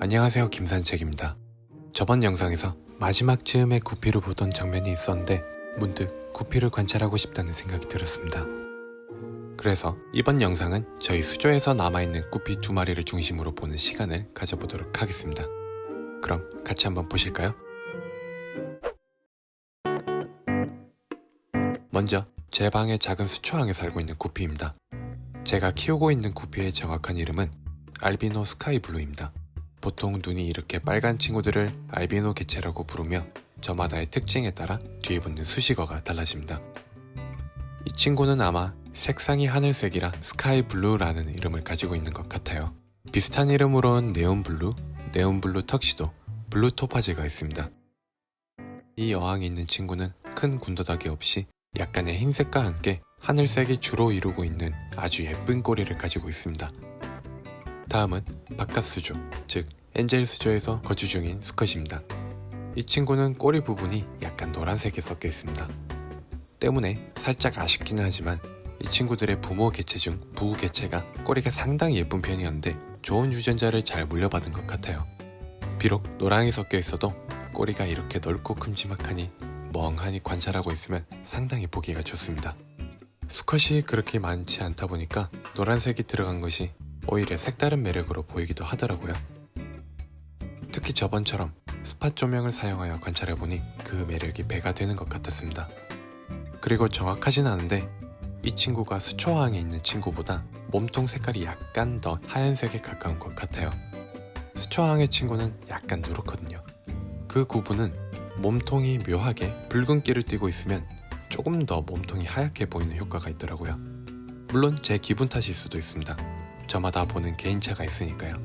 안녕하세요, 김산책입니다. 저번 영상에서 마지막 즈음에 구피를 보던 장면이 있었는데 문득 구피를 관찰하고 싶다는 생각이 들었습니다. 그래서 이번 영상은 저희 수조에서 남아있는 구피 2마리를 중심으로 보는 시간을 가져보도록 하겠습니다. 그럼 같이 한번 보실까요? 먼저 제 방의 작은 수초항에 살고 있는 구피입니다. 제가 키우고 있는 구피의 정확한 이름은 알비노 스카이블루입니다. 보통 눈이 이렇게 빨간 친구들을 알비노 개체라고 부르며 저마다의 특징에 따라 뒤에 붙는 수식어가 달라집니다. 이 친구는 아마 색상이 하늘색이라 스카이블루라는 이름을 가지고 있는 것 같아요. 비슷한 이름으로는 네온블루, 네온블루 턱시도, 블루 토파즈가 있습니다. 이 어항에 있는 친구는 큰 군더더기 없이 약간의 흰색과 함께 하늘색이 주로 이루고 있는 아주 예쁜 꼬리를 가지고 있습니다. 다음은 바깥수조, 즉 엔젤 수조에서 거주 중인 수컷입니다. 이 친구는 꼬리 부분이 약간 노란색에 섞여 있습니다. 때문에 살짝 아쉽기는 하지만 이 친구들의 부모 개체 중 부우 개체가 꼬리가 상당히 예쁜 편이었는데 좋은 유전자를 잘 물려받은 것 같아요. 비록 노랑이 섞여 있어도 꼬리가 이렇게 넓고 큼지막하니 멍하니 관찰하고 있으면 상당히 보기가 좋습니다. 수컷이 그렇게 많지 않다 보니까 노란색이 들어간 것이 오히려 색다른 매력으로 보이기도 하더라고요. 특히 저번처럼 스팟 조명을 사용하여 관찰해보니 그 매력이 배가 되는 것 같았습니다. 그리고 정확하진 않은데 이 친구가 수초항에 있는 친구보다 몸통 색깔이 약간 더 하얀색에 가까운 것 같아요. 수초항의 친구는 약간 누렇거든요. 그 구분은 몸통이 묘하게 붉은기를 띠고 있으면 조금 더 몸통이 하얗게 보이는 효과가 있더라고요. 물론 제 기분 탓일 수도 있습니다. 저마다 보는 개인차가 있으니까요.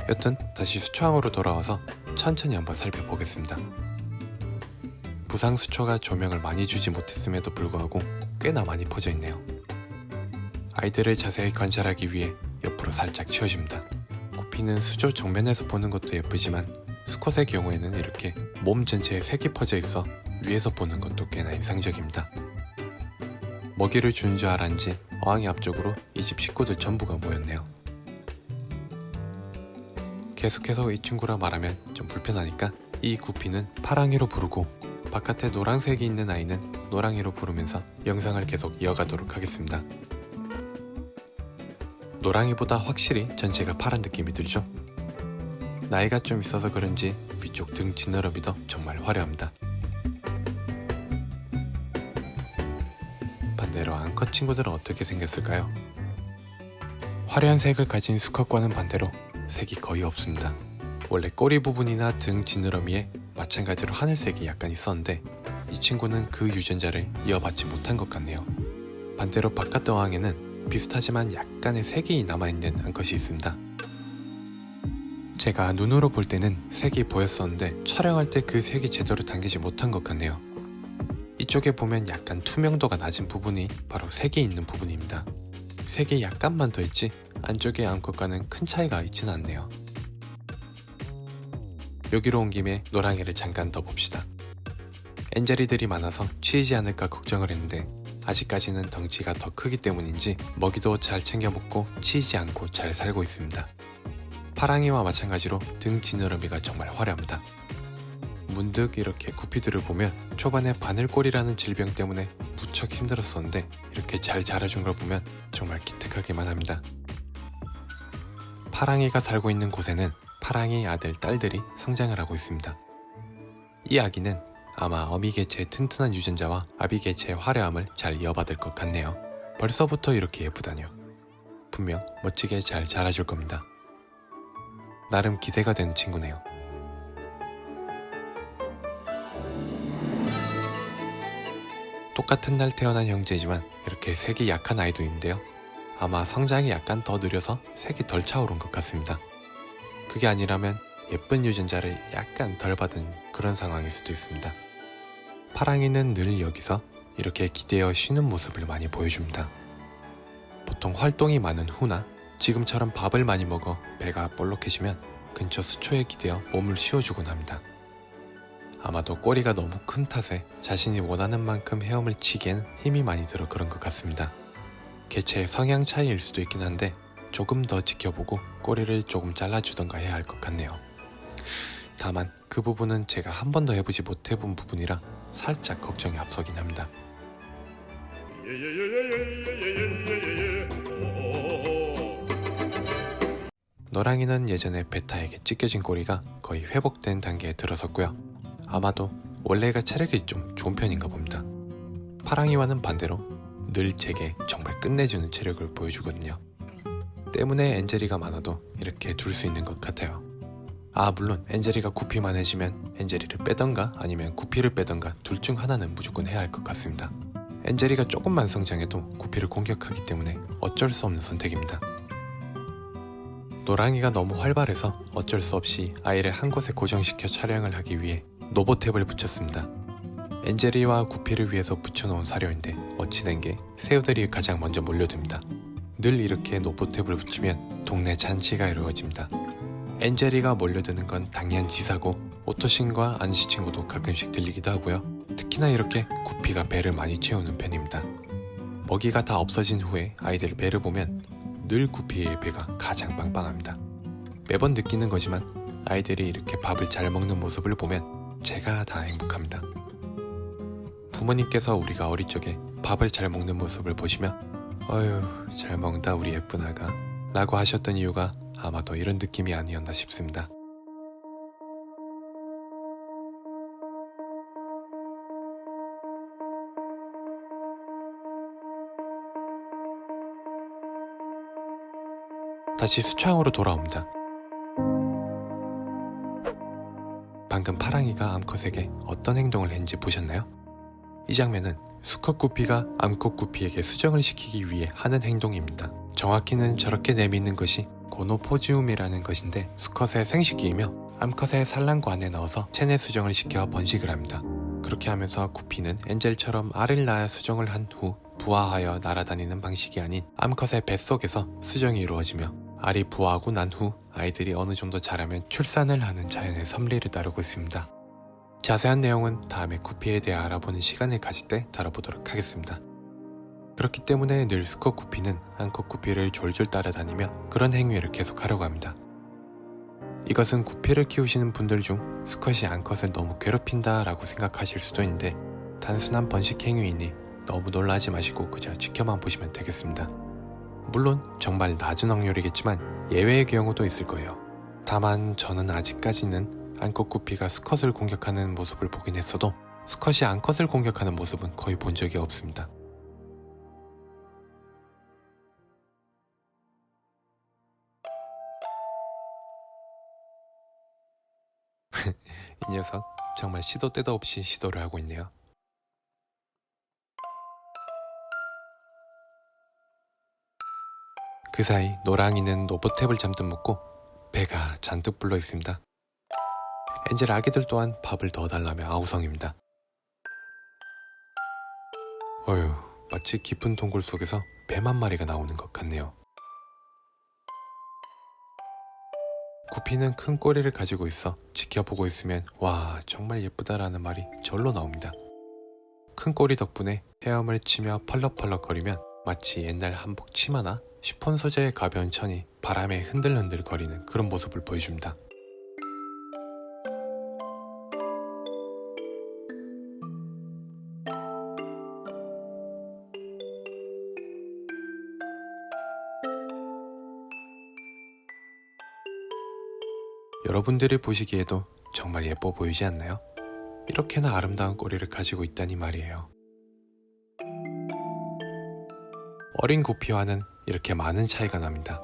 여튼 다시 수초항으로 돌아와서 천천히 한번 살펴보겠습니다. 부상 수초가 조명을 많이 주지 못했음에도 불구하고 꽤나 많이 퍼져 있네요. 아이들을 자세히 관찰하기 위해 옆으로 살짝 치워줍니다. 구피는 수조 정면에서 보는 것도 예쁘지만 수컷의 경우에는 이렇게 몸 전체에 색이 퍼져 있어 위에서 보는 것도 꽤나 인상적입니다. 먹이를 주는 줄 알았는지 어항의 앞쪽으로 이 집 식구들 전부가 모였네요. 계속해서 이 친구라 말하면 좀 불편하니까 이 구피는 파랑이로 부르고 바깥에 노란색이 있는 아이는 노랑이로 부르면서 영상을 계속 이어가도록 하겠습니다. 노랑이보다 확실히 전체가 파란 느낌이 들죠? 나이가 좀 있어서 그런지 위쪽 등 지느러미도 정말 화려합니다. 반대로 암컷 친구들은 어떻게 생겼을까요? 화려한 색을 가진 수컷과는 반대로 색이 거의 없습니다. 원래 꼬리 부분이나 등 지느러미에 마찬가지로 하늘색이 약간 있었는데 이 친구는 그 유전자를 이어받지 못한 것 같네요. 반대로 바깥 어항에는 비슷하지만 약간의 색이 남아있는 암컷이 있습니다. 제가 눈으로 볼 때는 색이 보였었는데 촬영할 때 그 색이 제대로 담기지 못한 것 같네요. 이쪽에 보면 약간 투명도가 낮은 부분이 바로 색이 있는 부분입니다. 색이 약간만 더 있지 안쪽의 암컷과는 큰 차이가 있지는 않네요. 여기로 온 김에 노랑이를 잠깐 더 봅시다. 엔젤이들이 많아서 치이지 않을까 걱정을 했는데 아직까지는 덩치가 더 크기 때문인지 먹이도 잘 챙겨 먹고 치이지 않고 잘 살고 있습니다. 파랑이와 마찬가지로 등 지느러미가 정말 화려합니다. 문득 이렇게 구피들을 보면 초반에 바늘꼬리라는 질병 때문에 무척 힘들었었는데 이렇게 잘 자라준 걸 보면 정말 기특하기만 합니다. 파랑이가 살고 있는 곳에는 파랑이 아들, 딸들이 성장을 하고 있습니다. 이 아기는 아마 어미 개체의 튼튼한 유전자와 아비 개체의 화려함을 잘 이어받을 것 같네요. 벌써부터 이렇게 예쁘다뇨. 분명 멋지게 잘 자라줄 겁니다. 나름 기대가 되는 친구네요. 똑같은 날 태어난 형제지만 이렇게 색이 약한 아이도 있는데요. 아마 성장이 약간 더 느려서 색이 덜 차오른 것 같습니다. 그게 아니라면 예쁜 유전자를 약간 덜 받은 그런 상황일 수도 있습니다. 파랑이는 늘 여기서 이렇게 기대어 쉬는 모습을 많이 보여줍니다. 보통 활동이 많은 후나 지금처럼 밥을 많이 먹어 배가 볼록해지면 근처 수초에 기대어 몸을 쉬어주곤 합니다. 아마도 꼬리가 너무 큰 탓에 자신이 원하는 만큼 헤엄을 치기엔 힘이 많이 들어 그런 것 같습니다. 개체의 성향 차이일 수도 있긴 한데 조금 더 지켜보고 꼬리를 조금 잘라주던가 해야 할 것 같네요. 다만 그 부분은 제가 한 번도 해보지 못해본 부분이라 살짝 걱정이 앞서긴 합니다. 노랑이는 예전에 베타에게 찢겨진 꼬리가 거의 회복된 단계에 들어섰고요. 아마도 원래가 체력이 좀 좋은 편인가 봅니다. 파랑이와는 반대로 늘 제게 정말 끝내주는 체력을 보여주거든요. 때문에 엔젤이가 많아도 이렇게 둘 수 있는 것 같아요. 물론 엔젤이가 구피만 해지면 엔젤이를 빼던가 아니면 구피를 빼던가 둘 중 하나는 무조건 해야 할 것 같습니다. 엔젤이가 조금만 성장해도 구피를 공격하기 때문에 어쩔 수 없는 선택입니다. 노랑이가 너무 활발해서 어쩔 수 없이 아이를 한 곳에 고정시켜 촬영을 하기 위해 노보탭을 붙였습니다. 엔젤이와 구피를 위해서 붙여놓은 사료인데 어찌된 게 새우들이 가장 먼저 몰려듭니다. 늘 이렇게 노보탭을 붙이면 동네 잔치가 이루어집니다. 엔젤이가 몰려드는 건 당연지사고 오토신과 안시 친구도 가끔씩 들리기도 하고요. 특히나 이렇게 구피가 배를 많이 채우는 편입니다. 먹이가 다 없어진 후에 아이들 배를 보면 늘 구피의 배가 가장 빵빵합니다. 매번 느끼는 거지만 아이들이 이렇게 밥을 잘 먹는 모습을 보면 제가 다 행복합니다. 부모님께서 우리가 어릴 적에 밥을 잘 먹는 모습을 보시며 어휴 잘 먹는다 우리 예쁜 아가 라고 하셨던 이유가 아마도 이런 느낌이 아니었나 싶습니다. 다시 수초항으로 돌아옵니다. 방금 파랑이가 암컷에게 어떤 행동을 했는지 보셨나요? 이 장면은 수컷 구피가 암컷 구피에게 수정을 시키기 위해 하는 행동입니다. 정확히는 저렇게 내미는 것이 고노포지움이라는 것인데 수컷의 생식기이며 암컷의 산란구 안에 넣어서 체내 수정을 시켜 번식을 합니다. 그렇게 하면서 구피는 엔젤처럼 알을 낳아 수정을 한 후 부화하여 날아다니는 방식이 아닌 암컷의 뱃속에서 수정이 이루어지며 알이 부화하고 난 후 아이들이 어느 정도 자라면 출산을 하는 자연의 섭리를 따르고 있습니다. 자세한 내용은 다음에 구피에 대해 알아보는 시간을 가질 때 다뤄보도록 하겠습니다. 그렇기 때문에 늘 수컷 구피는 암컷 구피를 졸졸 따라다니며 그런 행위를 계속하려고 합니다. 이것은 구피를 키우시는 분들 중 수컷이 암컷을 너무 괴롭힌다 라고 생각하실 수도 있는데 단순한 번식 행위이니 너무 놀라지 마시고 그저 지켜만 보시면 되겠습니다. 물론 정말 낮은 확률이겠지만 예외의 경우도 있을 거예요. 다만 저는 아직까지는 암컷 구피가 수컷을 공격하는 모습을 보긴 했어도 수컷이 암컷을 공격하는 모습은 거의 본 적이 없습니다. 이 녀석 정말 시도 때도 없이 시도를 하고 있네요. 그 사이 노랑이는 노보탭을 잠든 먹고 배가 잔뜩 불러 있습니다. 엔젤 아기들 또한 밥을 더 달라며 아우성입니다. 어휴, 마치 깊은 동굴 속에서 뱀 한 마리가 나오는 것 같네요. 구피는 큰 꼬리를 가지고 있어 지켜보고 있으면 와 정말 예쁘다라는 말이 절로 나옵니다. 큰 꼬리 덕분에 헤엄을 치며 펄럭펄럭거리면 마치 옛날 한복 치마나 시폰 소재의 가벼운 천이 바람에 흔들흔들 거리는 그런 모습을 보여줍니다. 여러분들이 보시기에도 정말 예뻐 보이지 않나요? 이렇게나 아름다운 꼬리를 가지고 있다니 말이에요. 어린 구피와는 이렇게 많은 차이가 납니다.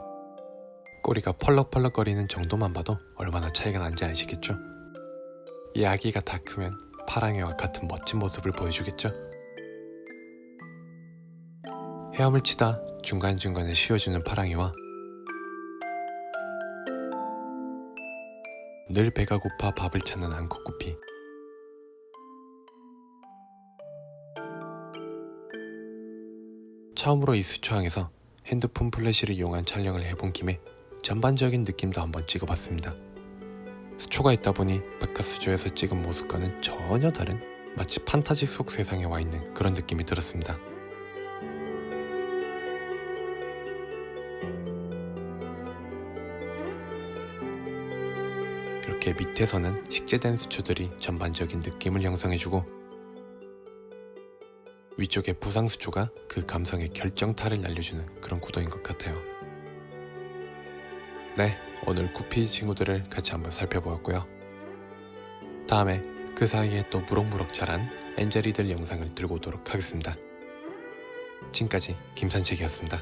꼬리가 펄럭펄럭거리는 정도만 봐도 얼마나 차이가 난지 아시겠죠? 이 아기가 다 크면 파랑이와 같은 멋진 모습을 보여주겠죠? 헤엄을 치다 중간중간에 쉬어주는 파랑이와 늘 배가 고파 밥을 찾는 암컷 구피. 처음으로 이 수초항에서 핸드폰 플래시를 이용한 촬영을 해본 김에 전반적인 느낌도 한번 찍어봤습니다. 수초가 있다 보니 바깥수조에서 찍은 모습과는 전혀 다른 마치 판타지 속 세상에 와 있는 그런 느낌이 들었습니다. 이렇게 밑에서는 식재된 수초들이 전반적인 느낌을 형성해주고 위쪽의 부상수초가 그 감성의 결정타를 날려주는 그런 구도인 것 같아요. 네, 오늘 구피 친구들을 같이 한번 살펴보았고요. 다음에 그 사이에 또 무럭무럭 자란 엔젤이들 영상을 들고 오도록 하겠습니다. 지금까지 김산책이었습니다.